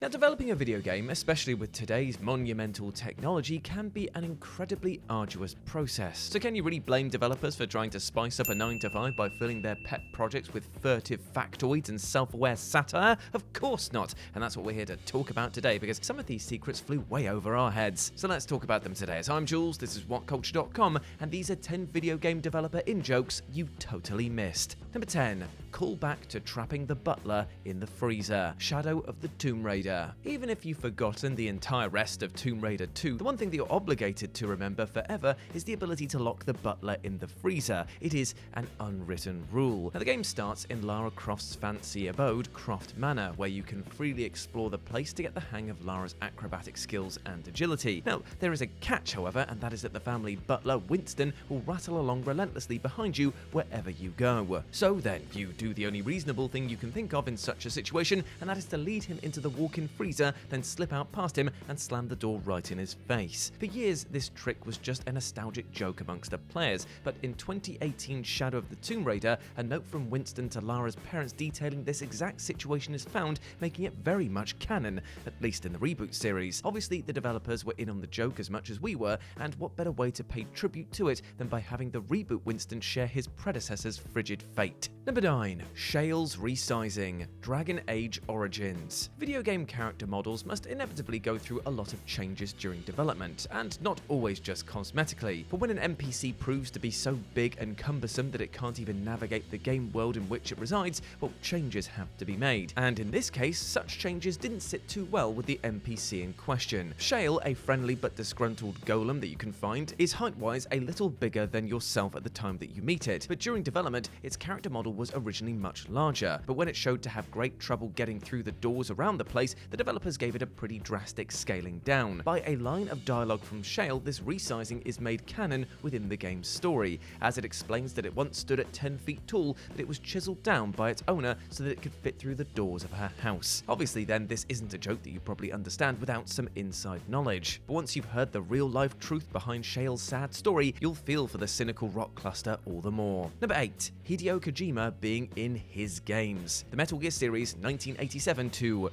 Now, developing a video game, especially with today's monumental technology, can be an incredibly arduous process. So can you really blame developers for trying to spice up a 9-to-5 by filling their pet projects with furtive factoids and self-aware satire? Of course not, and that's what we're here to talk about today, because some of these secrets flew way over our heads. So let's talk about them today. So I'm Jules, this is WhatCulture.com, and these are 10 video game developer in-jokes you totally missed. Number 10. Call back to trapping the butler in the freezer. Shadow of the Tomb Raider. Even if you've forgotten the entire rest of Tomb Raider 2, the one thing that you're obligated to remember forever is the ability to lock the butler in the freezer. It is an unwritten rule. Now, the game starts in Lara Croft's fancy abode, Croft Manor, where you can freely explore the place to get the hang of Lara's acrobatic skills and agility. Now, there is a catch, however, and that is that the family butler, Winston, will rattle along relentlessly behind you wherever you go. So then, you do the only reasonable thing you can think of in such a situation, and that is to lead him into the walk-in freezer, then slip out past him and slam the door right in his face. For years, this trick was just a nostalgic joke amongst the players, but in 2018 Shadow of the Tomb Raider, a note from Winston to Lara's parents detailing this exact situation is found, making it very much canon, at least in the reboot series. Obviously, the developers were in on the joke as much as we were, and what better way to pay tribute to it than by having the reboot Winston share his predecessor's frigid fate. Number 9. SHALE'S Resizing. Dragon Age Origins. Video game character models must inevitably go through a lot of changes during development, and not always just cosmetically. For when an NPC proves to be so big and cumbersome that it can't even navigate the game world in which it resides, well, changes have to be made. And in this case, such changes didn't sit too well with the NPC in question. Shale, a friendly but disgruntled golem that you can find, is height-wise a little bigger than yourself at the time that you meet it, but during development, its character model was originally much larger. But when it showed to have great trouble getting through the doors around the place, the developers gave it a pretty drastic scaling down. By a line of dialogue from Shale, this resizing is made canon within the game's story, as it explains that it once stood at 10 feet tall, but it was chiseled down by its owner so that it could fit through the doors of her house. Obviously then, this isn't a joke that you probably understand without some inside knowledge. But once you've heard the real-life truth behind Shale's sad story, you'll feel for the cynical rock cluster all the more. Number 8. HIDEO KOJIMA being in his games. The Metal Gear series 1987 to ?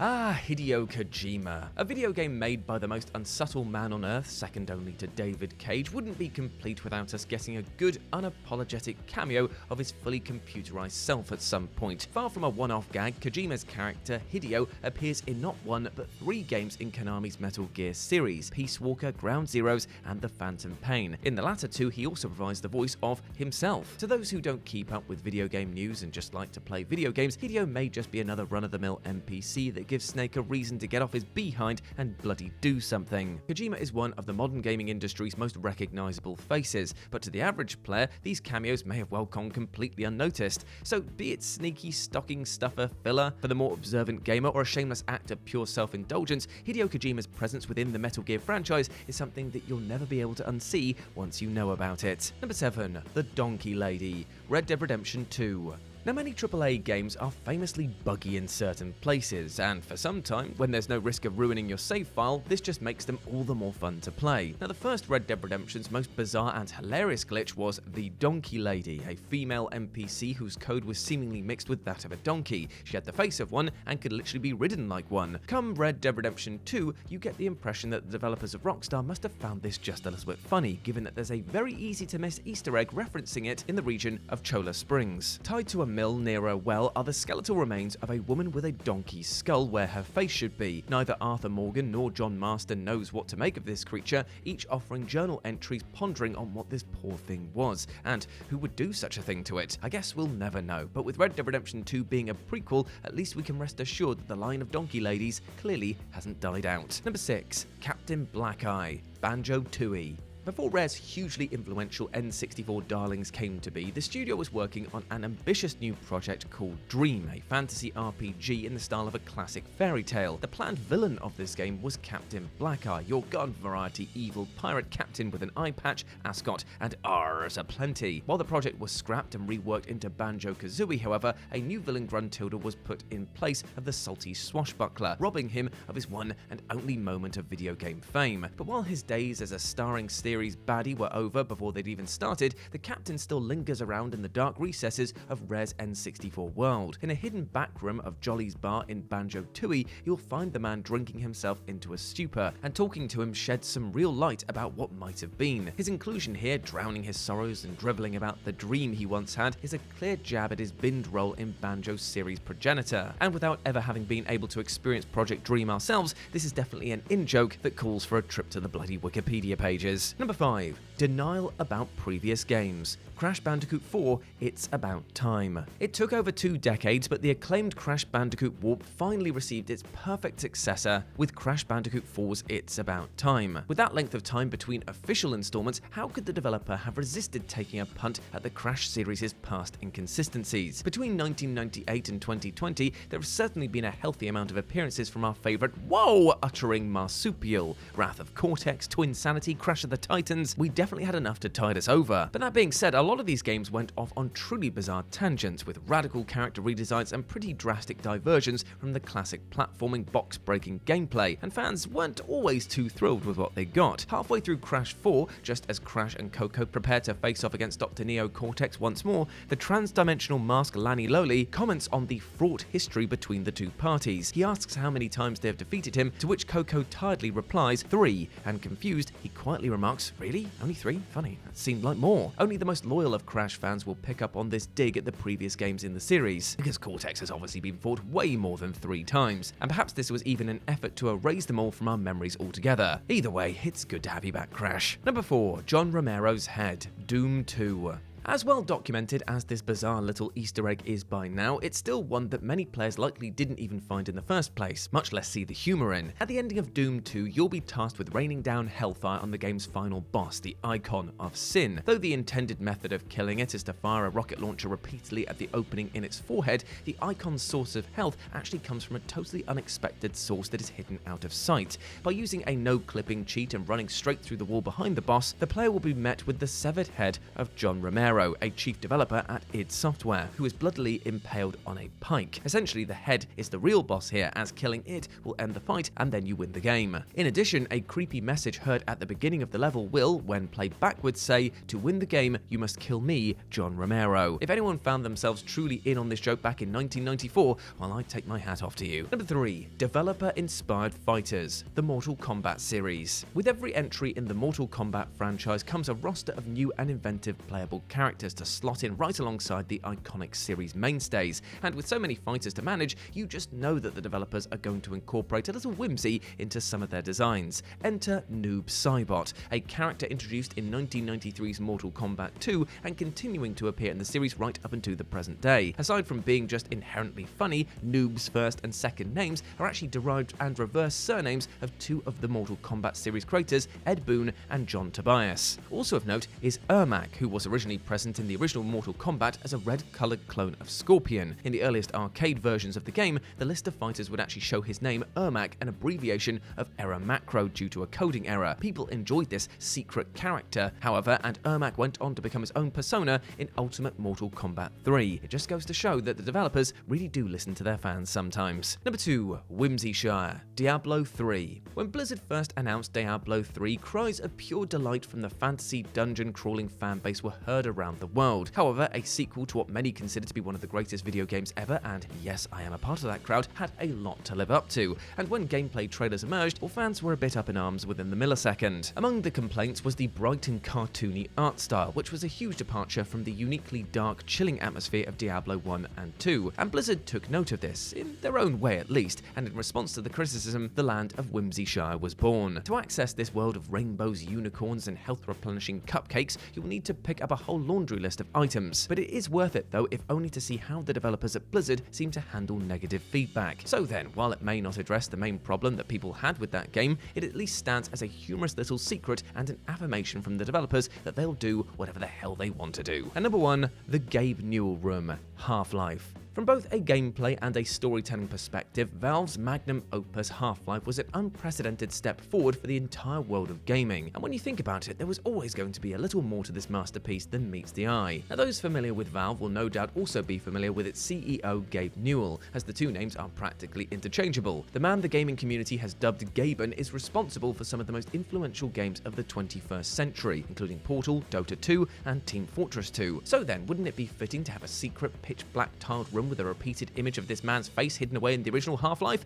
Hideo Kojima. A video game made by the most unsubtle man on earth, second only to David Cage, wouldn't be complete without us getting a good, unapologetic cameo of his fully computerized self at some point. Far from a one-off gag, Kojima's character, Hideo, appears in not one but 3 games in Konami's Metal Gear series, Peace Walker, Ground Zeroes, and The Phantom Pain. In the latter 2, he also provides the voice of himself. To those who don't keep up with video game news and just like to play video games, Hideo may just be another run-of-the-mill NPC that gives Snake a reason to get off his behind and bloody do something. Kojima is one of the modern gaming industry's most recognizable faces, but to the average player, these cameos may have well gone completely unnoticed. So be it sneaky stocking stuffer filler for the more observant gamer or a shameless act of pure self-indulgence, Hideo Kojima's presence within the Metal Gear franchise is something that you'll never be able to unsee once you know about it. Number 7. The Donkey Lady. Red Dead Redemption 2. Now, many AAA games are famously buggy in certain places, and for some time, when there's no risk of ruining your save file, this just makes them all the more fun to play. Now, the first Red Dead Redemption's most bizarre and hilarious glitch was the Donkey Lady, a female NPC whose code was seemingly mixed with that of a donkey. She had the face of one and could literally be ridden like one. Come Red Dead Redemption 2, you get the impression that the developers of Rockstar must have found this just a little bit funny, given that there's a very easy to miss Easter egg referencing it in the region of Chola Springs. Tied to a mill near a well are the skeletal remains of a woman with a donkey's skull where her face should be. Neither Arthur Morgan nor John Marston knows what to make of this creature, each offering journal entries pondering on what this poor thing was, and who would do such a thing to it. I guess we'll never know, but with Red Dead Redemption 2 being a prequel, at least we can rest assured that the line of donkey ladies clearly hasn't died out. Number 6. Captain BLACKEYE. BANJO-TOOIE. Before Rare's hugely influential N64 darlings came to be, the studio was working on an ambitious new project called Dream, a fantasy RPG in the style of a classic fairy tale. The planned villain of this game was Captain BLACKEYE, your garden variety evil pirate captain with an eye patch, ascot, and R's aplenty. While the project was scrapped and reworked into Banjo-Kazooie, however, a new villain Gruntilda was put in place of the salty swashbuckler, robbing him of his one and only moment of video game fame. But while his days as a starring steer series baddie were over before they'd even started, the captain still lingers around in the dark recesses of Rare's N64 world. In a hidden back room of Jolly's bar in BANJO-TOOIE, you'll find the man drinking himself into a stupor, and talking to him sheds some real light about what might have been. His inclusion here, drowning his sorrows and drivelling about the dream he once had, is a clear jab at his binned role in Banjo's series progenitor. And without ever having been able to experience Project Dream ourselves, this is definitely an in-joke that calls for a trip to the bloody Wikipedia pages. Number 5. Denial about previous games. Crash Bandicoot 4, It's About Time. It took over 2 decades, but the acclaimed Crash Bandicoot Warp finally received its perfect successor with Crash Bandicoot 4's It's About Time. With that length of time between official installments, how could the developer have resisted taking a punt at the Crash series' past inconsistencies? Between 1998 and 2020, there has certainly been a healthy amount of appearances from our favourite whoa-uttering marsupial. Wrath of Cortex, Twinsanity, Crash of the Titans, we definitely had enough to tide us over. But that being said, a lot of these games went off on truly bizarre tangents, with radical character redesigns and pretty drastic diversions from the classic platforming box-breaking gameplay, and fans weren't always too thrilled with what they got. Halfway through Crash 4, just as Crash and Coco prepare to face off against Dr. Neo Cortex once more, the trans-dimensional mask Lani Loli comments on the fraught history between the two parties. He asks how many times they have defeated him, to which Coco tiredly replies 3, and confused, he quietly remarks, "Really? Only 3? Funny, that seemed like more." Only the most loyal of Crash fans will pick up on this dig at the previous games in the series, because Cortex has obviously been fought way more than 3 times, and perhaps this was even an effort to erase them all from our memories altogether. Either way, it's good to have you back, Crash. Number 4. John Romero's Head, Doom 2. As well documented as this bizarre little Easter egg is by now, it's still one that many players likely didn't even find in the first place, much less see the humour in. At the ending of Doom 2, you'll be tasked with raining down hellfire on the game's final boss, the Icon of Sin. Though the intended method of killing it is to fire a rocket launcher repeatedly at the opening in its forehead, the Icon's source of health actually comes from a totally unexpected source that is hidden out of sight. By using a no-clipping cheat and running straight through the wall behind the boss, the player will be met with the severed head of John Romero, a chief developer at id Software, who is bloodily impaled on a pike. Essentially, the head is the real boss here, as killing it will end the fight and then you win the game. In addition, a creepy message heard at the beginning of the level will, when played backwards, say, "To win the game, you must kill me, John Romero." If anyone found themselves truly in on this joke back in 1994, well, I'd take my hat off to you. Number 3. Developer-inspired fighters, the Mortal Kombat series. With every entry in the Mortal Kombat franchise comes a roster of new and inventive playable characters to slot in right alongside the iconic series mainstays, and with so many fighters to manage, you just know that the developers are going to incorporate a little whimsy into some of their designs. Enter Noob Saibot, a character introduced in 1993's Mortal Kombat 2 and continuing to appear in the series right up until the present day. Aside from being just inherently funny, Noob's first and second names are actually derived and reverse surnames of 2 of the Mortal Kombat series creators, Ed Boon and John Tobias. Also of note is Ermac, who was originally present in the original Mortal Kombat as a red-coloured clone of Scorpion. In the earliest arcade versions of the game, the list of fighters would actually show his name, Ermac, an abbreviation of Error Macro due to a coding error. People enjoyed this secret character, however, and Ermac went on to become his own persona in Ultimate Mortal Kombat 3. It just goes to show that the developers really do listen to their fans sometimes. Number 2. WHIMSYSHIRE, Diablo 3. When Blizzard first announced Diablo 3, cries of pure delight from the fantasy dungeon-crawling fanbase were heard around the world. However, a sequel to what many consider to be one of the greatest video games ever, and yes, I am a part of that crowd, had a lot to live up to, and when gameplay trailers emerged, well, fans were a bit up in arms within the millisecond. Among the complaints was the bright and cartoony art style, which was a huge departure from the uniquely dark, chilling atmosphere of Diablo 1 and 2, and Blizzard took note of this, in their own way at least, and in response to the criticism, the land of WHIMSYSHIRE was born. To access this world of rainbows, unicorns, and health-replenishing cupcakes, you'll need to pick up a whole laundry list of items, but it is worth it though, if only to see how the developers at Blizzard seem to handle negative feedback. So then, while it may not address the main problem that people had with that game, it at least stands as a humorous little secret and an affirmation from the developers that they'll do whatever the hell they want to do. And number 1, the Gabe Newell room, Half-Life. From both a gameplay and a storytelling perspective, Valve's magnum opus Half-Life was an unprecedented step forward for the entire world of gaming, and when you think about it, there was always going to be a little more to this masterpiece than meets the eye. Now, those familiar with Valve will no doubt also be familiar with its CEO Gabe Newell, as the two names are practically interchangeable. The man the gaming community has dubbed Gaben is responsible for some of the most influential games of the 21st century, including Portal, Dota 2, and Team Fortress 2. So then, wouldn't it be fitting to have a secret pitch-black tiled room with a repeated image of this man's face hidden away in the original Half-Life?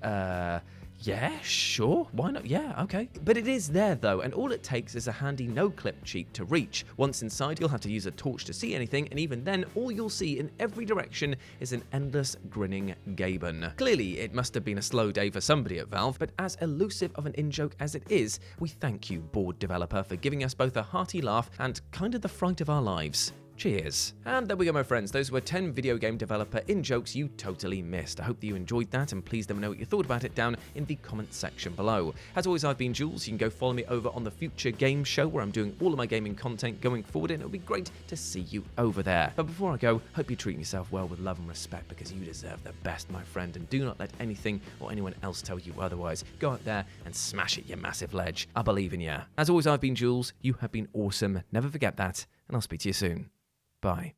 Yeah, sure, why not? Yeah, okay. But it is there though, and all it takes is a handy no-clip cheek to reach. Once inside, you'll have to use a torch to see anything, and even then, all you'll see in every direction is an endless grinning Gaben. Clearly, it must have been a slow day for somebody at Valve, but as elusive of an in-joke as it is, we thank you, bored developer, for giving us both a hearty laugh and kind of the fright of our lives. Cheers. And there we go, my friends. Those were 10 video game developer in-jokes you totally missed. I hope that you enjoyed that, and please let me know what you thought about it down in the comment section below. As always, I've been Jules. You can go follow me over on the Future Game Show, where I'm doing all of my gaming content going forward, and it'll be great to see you over there. But before I go, hope you treat yourself well with love and respect, because you deserve the best, my friend, and do not let anything or anyone else tell you otherwise. Go out there and smash it, you massive ledge. I believe in you. As always, I've been Jules. You have been awesome. Never forget that, and I'll speak to you soon. Bye.